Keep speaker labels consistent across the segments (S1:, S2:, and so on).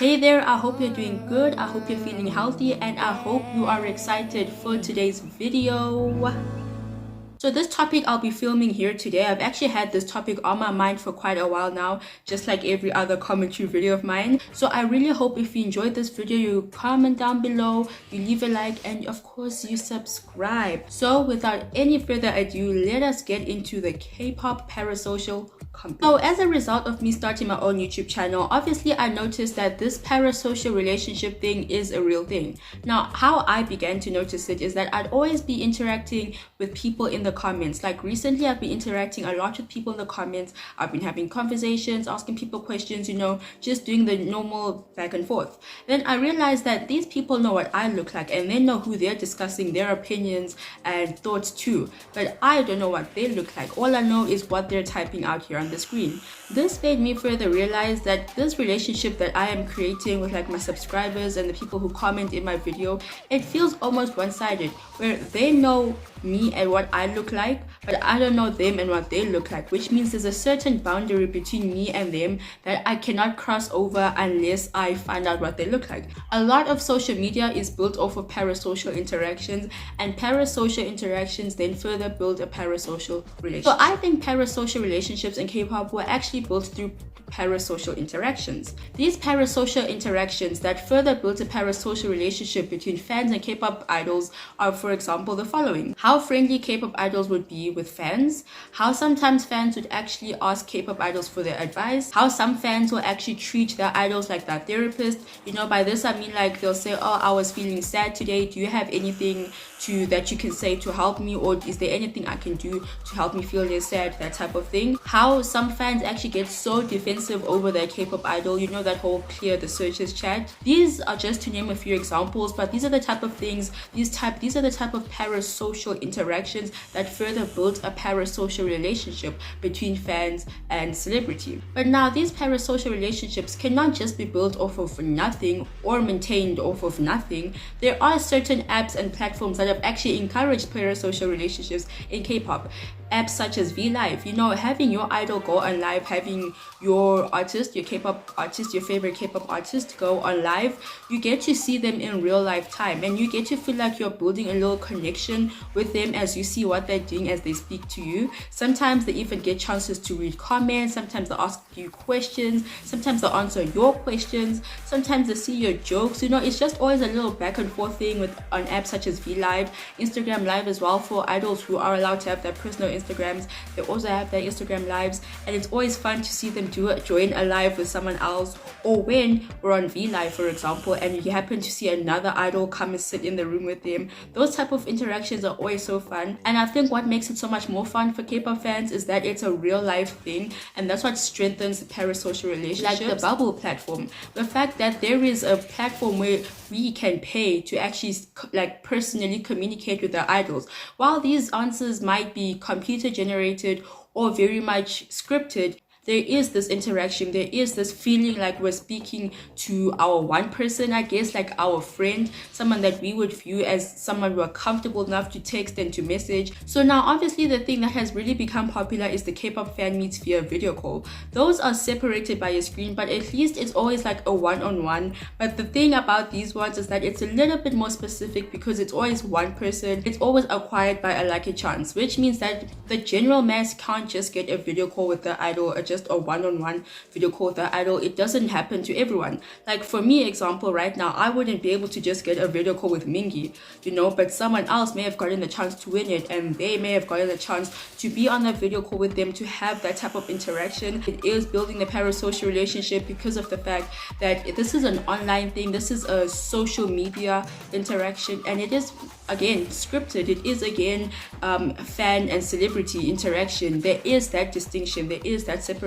S1: Hey there, I hope you're doing good, I hope you're feeling healthy, and I hope you are excited for today's video. So this topic I'll be filming here today, I've actually had this topic on my mind for quite a while now, just like every other commentary video of mine. So I really hope if you enjoyed this video, you comment down below, you leave a like, and of course you subscribe. So without any further ado, let us get into the K-pop parasocial content. So as a result of me starting my own YouTube channel, obviously I noticed that this parasocial relationship thing is a real thing. Now, how I began to notice it is that I'd always be interacting with people in the comments. Like recently I've been interacting a lot with people in the comments. I've been having conversations, asking people questions, just doing the normal back and forth. Then I realized that these people know what I look like and they know who they're discussing their opinions and thoughts too, but I don't know what they look like. All I know is what they're typing out here on the screen. This made me further realize that this relationship that I am creating with like my subscribers and the people who comment in my video, it feels almost one-sided, where they know me and what I look like, but I don't know them and what they look like, which means there's a certain boundary between me and them that I cannot cross over unless I find out what they look like. A lot of social media is built off of parasocial interactions, and parasocial interactions then further build a parasocial relationship. So I think parasocial relationships in K-pop were actually built through parasocial interactions. These parasocial interactions that further built a parasocial relationship between fans and K-pop idols are, for example, the following: how friendly K-pop idols would be with fans, how sometimes fans would actually ask K-pop idols for their advice, how some fans will actually treat their idols like their therapist. By this I mean like they'll say, oh, I was feeling sad today, do you have anything that you can say to help me, or is there anything I can do to help me feel less sad, that type of thing. How some fans actually get so defensive over their K-pop idol, that whole clear the searches chat. These are just to name a few examples, but these are the type of things, these are the type of parasocial interactions that further build a parasocial relationship between fans and celebrity. But now these parasocial relationships cannot just be built off of nothing or maintained off of nothing. There are certain apps and platforms that have actually encouraged parasocial relationships in K-pop. Apps such as VLive, having your idol go on live, having your artist, your K-pop artist, your favorite K-pop artist go on live, you get to see them in real life time, and you get to feel like you're building a little connection with them as you see what they're doing as they speak to you. Sometimes they even get chances to read comments, sometimes they ask you questions, sometimes they answer your questions, sometimes they see your jokes. It's just always a little back and forth thing on apps such as VLive, Instagram Live as well for idols who are allowed to have their personal Instagrams. They also have their Instagram lives, and it's always fun to see them join a live with someone else. Or when we're on VLive, for example, and you happen to see another idol come and sit in the room with them, those type of interactions are always so fun. And I think what makes it so much more fun for K-pop fans is that it's a real life thing, and that's what strengthens the parasocial relationships. Like the Bubble platform, the fact that there is a platform where we can pay to actually like personally communicate with our idols. While these answers might be computer generated or very much scripted, there is this interaction, there is this feeling like we're speaking to our one person, I guess, like our friend, someone that we would view as someone we're comfortable enough to text and to message. So now obviously the thing that has really become popular is the K-pop fan meets via video call. Those are separated by a screen, but at least it's always like a one-on-one. But the thing about these ones is that it's a little bit more specific because it's always one person, it's always acquired by a lucky chance, which means that the general mass can't just get a video call with the idol or just a one-on-one video call with the idol. It doesn't happen to everyone. Like for me, example, right now, I wouldn't be able to just get a video call with Mingi, but someone else may have gotten the chance to win it, and they may have gotten the chance to be on that video call with them, to have that type of interaction. It is building the parasocial relationship because of the fact that this is an online thing, this is a social media interaction, and it is again scripted. It is again fan and celebrity interaction. There is that distinction, there is that separation,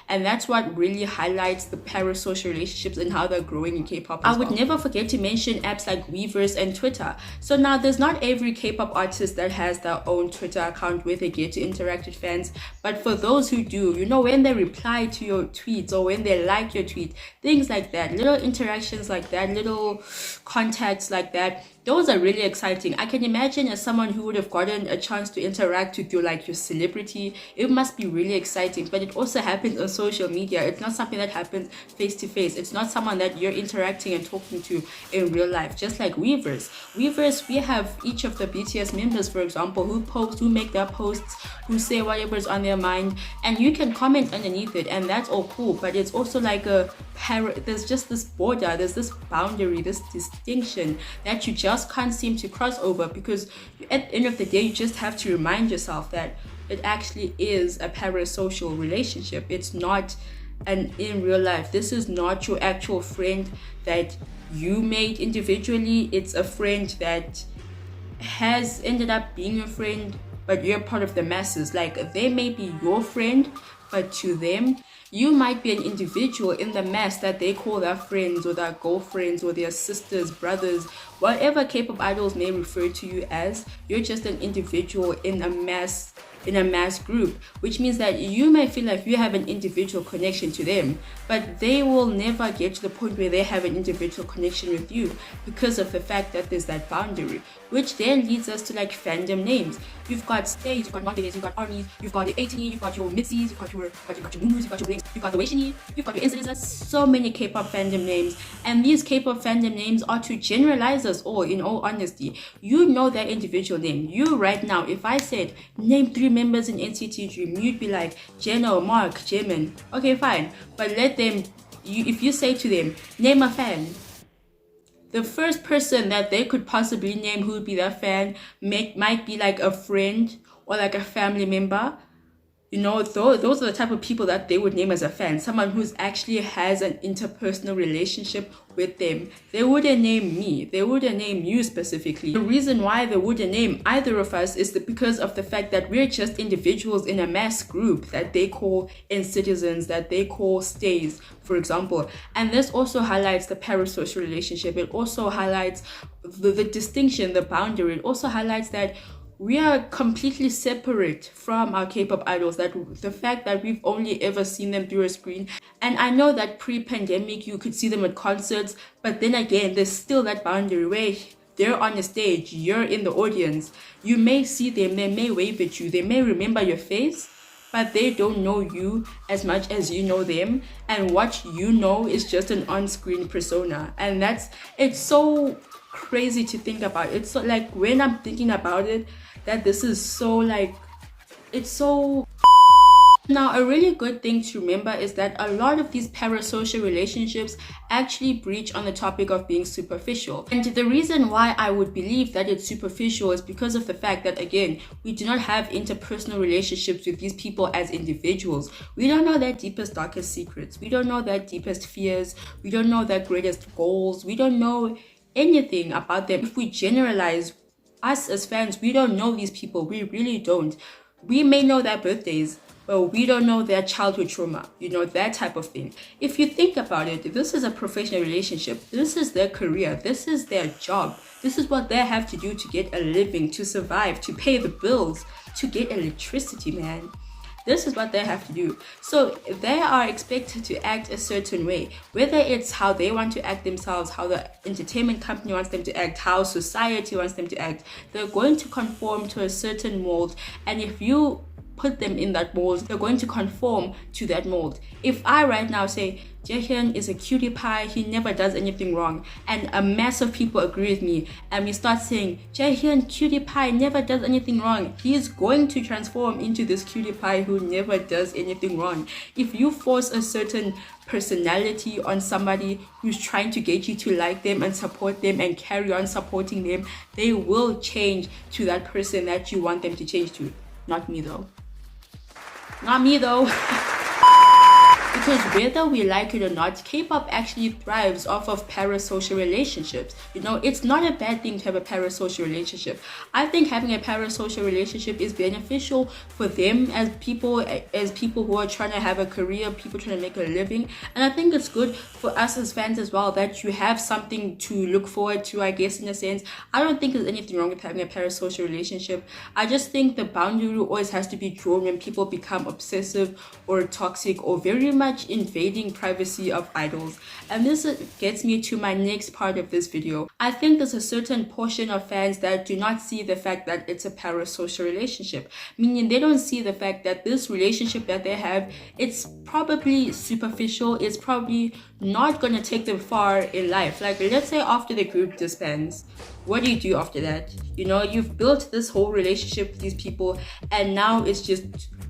S1: and that's what really highlights the parasocial relationships and how they're growing in K-pop. I would never forget to mention apps like Weverse and Twitter. So now there's not every K-pop artist that has their own Twitter account where they get to interact with fans, but for those who do, when they reply to your tweets or when they like your tweet, things like that, little interactions like that, little contacts like that, those are really exciting. I can imagine as someone who would have gotten a chance to interact with your celebrity, it must be really exciting. But it also happens on social media. It's not something that happens face to face. It's not someone that you're interacting and talking to in real life. Just like Weverse, we have each of the BTS members, for example, who make their posts, who say whatever's on their mind, and you can comment underneath it, and that's all cool. But it's also like there's just this border, there's this boundary, this distinction that you just can't seem to cross over, because at the end of the day, you just have to remind yourself that it actually is a parasocial relationship. It's not in real life. This is not your actual friend that you made individually. It's a friend that has ended up being your friend, but you're part of the masses. Like, they may be your friend, but to them, you might be an individual in the mass that they call their friends or their girlfriends or their sisters, brothers, whatever K-pop idols may refer to you as. You're just an individual in a mass group, which means that you may feel like you have an individual connection to them, but they will never get to the point where they have an individual connection with you, because of the fact that there's that boundary, which then leads us to like fandom names. You've got stays, you've got monkeys, you've got armies, you've got the 18, you've got your Mitzies, you've got your Moons, you've got your Blinks, you've got the Weishini, you've got your Incidents. There's so many K-pop fandom names, and these K-pop fandom names are to generalize us all. In all honesty, you know their individual name. You right now, if I said name 3 members in NCT Dream, you'd be like Jeno, Mark, Jamin. Okay, fine, but if you say to them, name a fan, the first person that they could possibly name who would be their fan might be like a friend or like a family member. You know, those are the type of people that they would name as a fan. Someone who's actually has an interpersonal relationship with them. They wouldn't name me. They wouldn't name you specifically. The reason why they wouldn't name either of us is because of the fact that we're just individuals in a mass group that they call citizens, that they call stays, for example. And this also highlights the parasocial relationship. It also highlights the distinction, the boundary. It also highlights that we are completely separate from our K-pop idols, that the fact that we've only ever seen them through a screen. And I know that pre-pandemic you could see them at concerts, but then again, there's still that boundary where they're on the stage, you're in the audience. You may see them, they may wave at you, they may remember your face, but they don't know you as much as you know them, and what you know is just an on-screen persona. And it's so crazy to think about. It's so, like, when I'm thinking about it, that this is so like, it's so. Now, a really good thing to remember is that a lot of these parasocial relationships actually breach on the topic of being superficial. And the reason why I would believe that it's superficial is because of the fact that, again, we do not have interpersonal relationships with these people as individuals. We don't know their deepest, darkest secrets. We don't know their deepest fears. We don't know their greatest goals. We don't know anything about them. If we generalize, us as fans, we don't know these people. We really don't. We may know their birthdays, but we don't know their childhood trauma, you know, that type of thing. If you think about it, this is a professional relationship. This is their career. This is their job. This is what they have to do to get a living, to survive, to pay the bills, to get electricity, man. This is what they have to do. So they are expected to act a certain way, whether it's how they want to act themselves, how the entertainment company wants them to act, how society wants them to act. They're going to conform to a certain mold, and if you put them in that mold, they're going to conform to that mold. If I right now say Jaehyun is a cutie pie, he never does anything wrong, and a mass of people agree with me, and we start saying Jaehyun cutie pie never does anything wrong, he is going to transform into this cutie pie who never does anything wrong. If you force a certain personality on somebody who's trying to get you to like them and support them and carry on supporting them, they will change to that person that you want them to change to. Not me though. Not me though. Because whether we like it or not, K-pop actually thrives off of parasocial relationships. You know, it's not a bad thing to have a parasocial relationship. I think having a parasocial relationship is beneficial for them as people who are trying to have a career, people trying to make a living. And I think it's good for us as fans as well, that you have something to look forward to, I guess, in a sense. I don't think there's anything wrong with having a parasocial relationship. I just think the boundary always has to be drawn when people become obsessive or toxic or very much much invading privacy of idols. And this gets me to my next part of this video. I think there's a certain portion of fans that do not see the fact that it's a parasocial relationship, meaning they don't see the fact that this relationship that they have, it's probably superficial, it's probably not gonna take them far in life. Like, let's say after the group disbands, what do you do after that? You know, you've built this whole relationship with these people and now it's just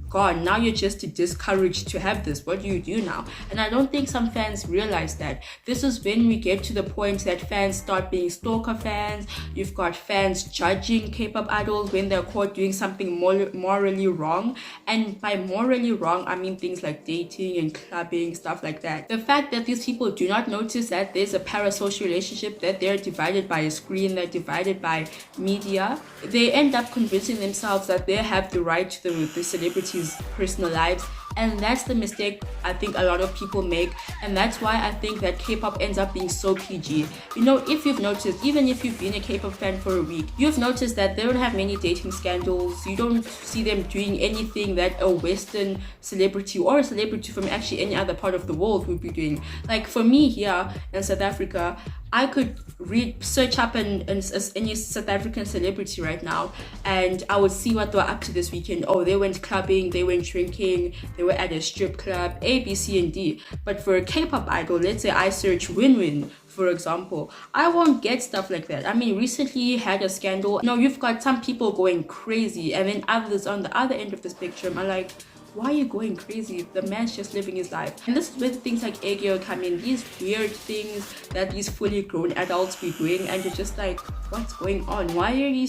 S1: gone. Now you're just discouraged to have this. What do you do now? And I don't think some fans realize that. This is when we get to the point that fans start being stalker fans. You've got fans judging K-pop idols when they're caught doing something morally wrong. And by morally wrong, I mean things like dating and clubbing, stuff like that. The fact that these people do not notice that there's a parasocial relationship, that they're divided by a screen, they're divided by media, they end up convincing themselves that they have the right to the celebrity's personal lives. And that's the mistake I think a lot of people make, and that's why I think that K-pop ends up being so PG. You know, if you've noticed, even if you've been a K-pop fan for a week, you've noticed that they don't have many dating scandals. You don't see them doing anything that a Western celebrity or a celebrity from actually any other part of the world would be doing. Like for me here in South Africa, I could search up any South African celebrity right now and I would see what they were up to this weekend. Oh, they went clubbing, they went drinking, they were at a strip club, A, B, C, and D. But for a K-pop idol, let's say I search Win-Win, for example, I won't get stuff like that. I mean, recently had a scandal. You know, you've got some people going crazy and then others on the other end of the spectrum are like, why are you going crazy? The man's just living his life. And this is where things like Aegyo come in, these weird things that these fully grown adults be doing, and you're just like, what's going on? Why are you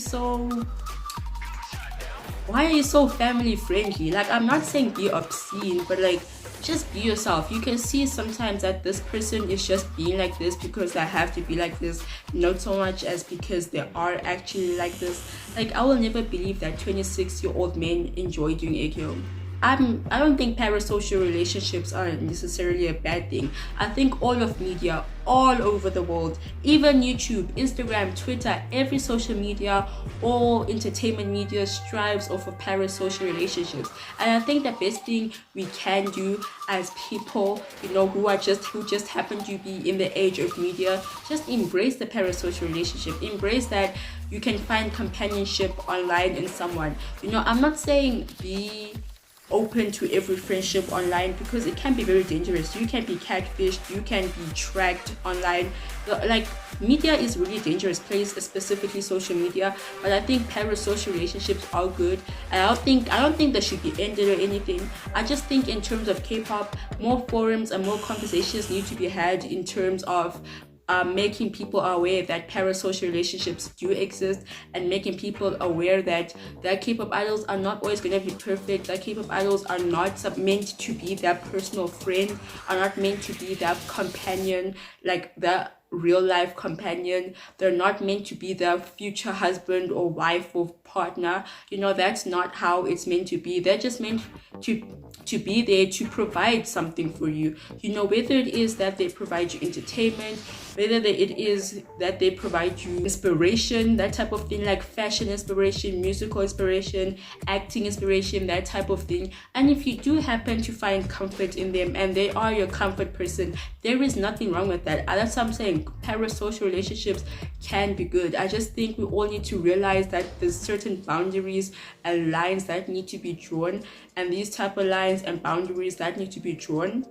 S1: so family friendly? Like, I'm not saying be obscene, but like, just be yourself. You can see sometimes that this person is just being like this because they have to be like this, not so much as because they are actually like this. Like, I will never believe that 26-year-old men enjoy doing Aegyo. I don't think parasocial relationships are necessarily a bad thing. I think all of media, all over the world, even YouTube, Instagram, Twitter, every social media, all entertainment media strives off of parasocial relationships. And I think the best thing we can do as people, you know, who just happen to be in the age of media, just embrace the parasocial relationship. Embrace that you can find companionship online in someone. You know, I'm not saying be open to every friendship online because it can be very dangerous. You can be catfished, you can be tracked online. Like, media is a really dangerous place, specifically social media. But I think parasocial relationships are good, and I don't think they should be ended or anything. I just think in terms of K-pop, more forums and more conversations need to be had in terms of making people aware that parasocial relationships do exist, and making people aware that K-pop idols are not always going to be perfect, that K-pop idols are not meant to be their personal friend, are not meant to be their companion, like the real life companion. They're not meant to be their future husband or wife or partner. You know, that's not how it's meant to be. They're just meant to be there to provide something for you. You know, whether it is that they provide you entertainment, whether it is that they provide you inspiration, that type of thing, like fashion inspiration, musical inspiration, acting inspiration, that type of thing. And if you do happen to find comfort in them and they are your comfort person, there is nothing wrong with that. That's what I'm saying. Parasocial relationships can be good. I just think we all need to realize that there's certain boundaries and lines that need to be drawn, and these type of lines and boundaries that need to be drawn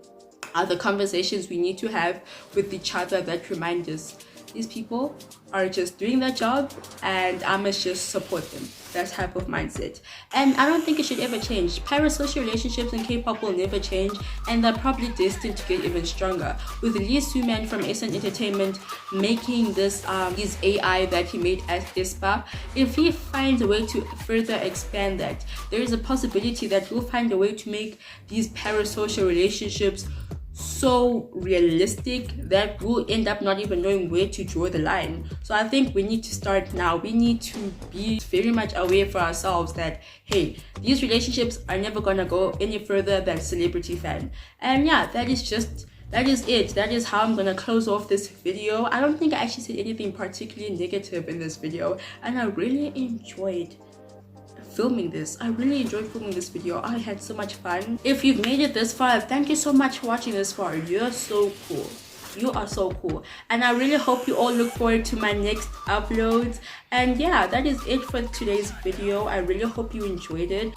S1: are the conversations we need to have with each other that remind us these people are just doing their job and I must just support them. That type of mindset. And I don't think it should ever change. Parasocial relationships in K-pop will never change, and they're probably destined to get even stronger. With Lee Soo-man from SN Entertainment making this his AI that he made as ISPA, if he finds a way to further expand that, there is a possibility that he'll find a way to make these parasocial relationships so realistic that we'll end up not even knowing where to draw the line. So I think we need to start now. We need to be very much aware for ourselves that, hey, these relationships are never gonna go any further than celebrity fan. And yeah, that is it. That is how I'm gonna close off this video. I don't think I actually said anything particularly negative in this video, and I really enjoyed filming this. I really enjoyed filming this video. I had so much fun. If you've made it this far, thank you so much for watching this far. You're so cool. You are so cool, and I really hope you all look forward to my next uploads. And yeah, that is it for today's video. I really hope you enjoyed it.